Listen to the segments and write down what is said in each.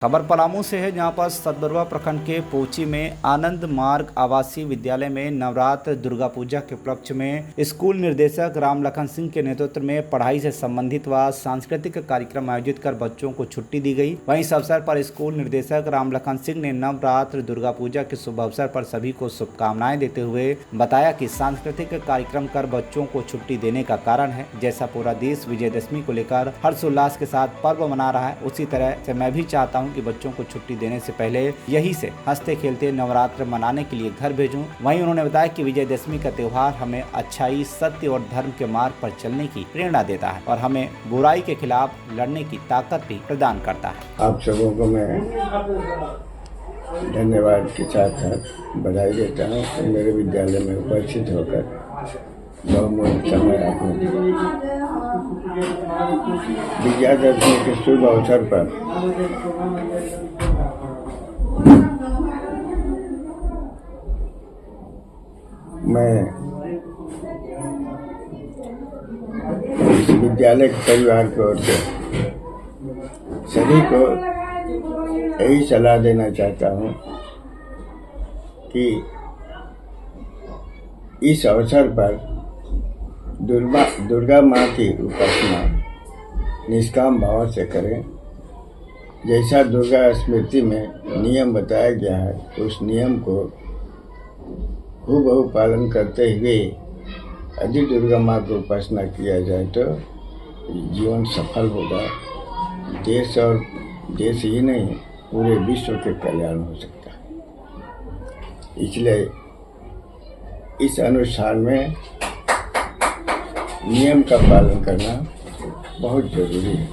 खबर पलामू से है, जहां पर सतबरवा प्रखंड के पोची में आनंद मार्ग आवासीय विद्यालय में नवरात्र दुर्गा पूजा के उपलक्ष्य में स्कूल निर्देशक राम लखन सिंह के नेतृत्व में पढ़ाई से संबंधित व सांस्कृतिक कार्यक्रम आयोजित कर बच्चों को छुट्टी दी गई। वहीं इस अवसर पर स्कूल निर्देशक राम लखन सिंह ने नवरात्र दुर्गा पूजा के शुभ अवसर पर सभी को शुभकामनाएं देते हुए बताया कि सांस्कृतिक कार्यक्रम कर बच्चों को छुट्टी देने का कारण है। जैसा पूरा देश विजयदशमी को लेकर हर्षोल्लास के साथ पर्व मना रहा है, उसी तरह से मैं भी चाहता हूं कि बच्चों को छुट्टी देने से पहले यही से हंसते खेलते नवरात्र मनाने के लिए घर भेजूं। वहीं उन्होंने बताया कि विजयदशमी का त्योहार हमें अच्छाई, सत्य और धर्म के मार्ग पर चलने की प्रेरणा देता है और हमें बुराई के खिलाफ लड़ने की ताकत भी प्रदान करता है। आप सबों को मैं धन्यवाद के साथ बधाई देता हूँ। मेरे विद्यालय में उपस्थित होकर बहुमूल्य समय आपने विजयादशमी के शुभ अवसर पर मैं इस विद्यालय के परिवार की ओर से सभी को यही सलाह देना चाहता हूँ कि इस अवसर पर दुर्गा माँ की उपासना निष्काम भाव से करें। जैसा दुर्गा स्मृति में नियम बताया गया है, उस नियम को हूबहू पालन करते हुए यदि दुर्गा माँ की उपासना किया जाए तो जीवन सफल होगा। देश और देश ही नहीं, पूरे विश्व के कल्याण हो सकता है। इसलिए इस अनुष्ठान में नियम का पालन करना बहुत जरूरी है।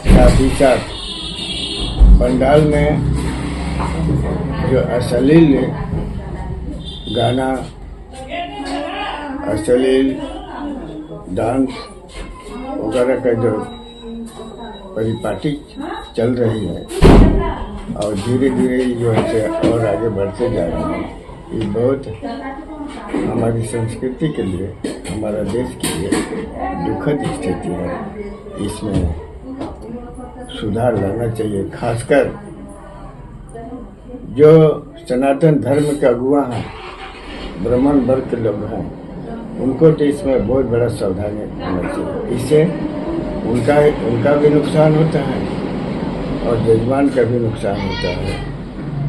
साथ ही साथ पंडाल में जो अश्लील गाना, अश्लील डांस वगैरह का जो परिपाटी चल रही है और धीरे धीरे जो है और आगे बढ़ते जा रहे हैं, ये बहुत हमारी संस्कृति के लिए, हमारा देश के लिए दुखद स्थिति है। इसमें सुधार लाना चाहिए। खासकर जो सनातन धर्म के अगुआ हैं, ब्राह्मण वर्ग के लोग हैं, उनको तो इसमें बहुत बड़ा सावधानी होना चाहिए। इससे उनका भी नुकसान होता है और जजमान का भी नुकसान होता है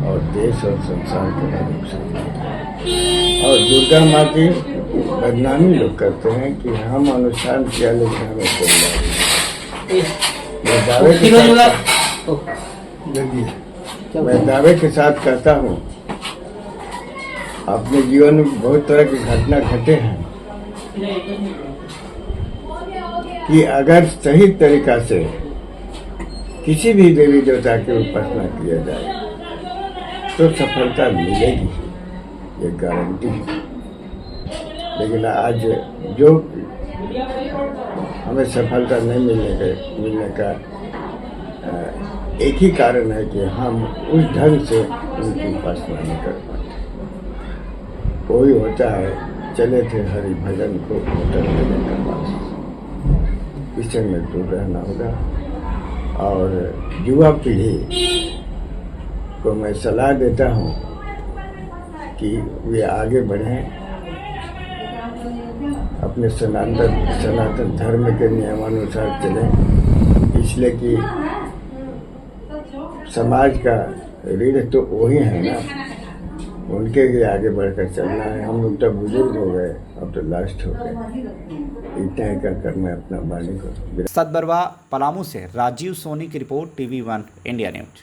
और देश और संसार का भी नुकसान होता है। और दुर्गा माँ की बदनामी लोग करते हैं कि हम अनुष्ठान किया लेकिन हमें मैं दावे के साथ कहता हूँ, अपने जीवन में बहुत तरह की घटना घटे हैं कि अगर सही तरीका से किसी भी देवी देवता की उपासना किया जाए तो सफलता मिलेगी, ये गारंटी है। लेकिन आज जो हमें सफलता नहीं मिलने का एक ही कारण है कि हम उस ढंग से उनकी उपासना नहीं कर पाते। कोई होता है, चले थे हरि भजन को होटल में का पास, इसे में दूर रहना होगा। और युवा पीढ़ी को मैं सलाह देता हूँ कि वे आगे बढ़ें, अपने सनातन धर्म के नियमानुसार चलें। इसलिए कि समाज का रीढ़ तो वही है ना, उनके लिए आगे बढ़कर चलना है। हम लोग तो बुजुर्ग हो गए, अब तो लास्ट हो गए। इतना ही कर मैं अपना वाणी को। सतबरवा पलामू से राजीव सोनी की रिपोर्ट, TV1 इंडिया न्यूज।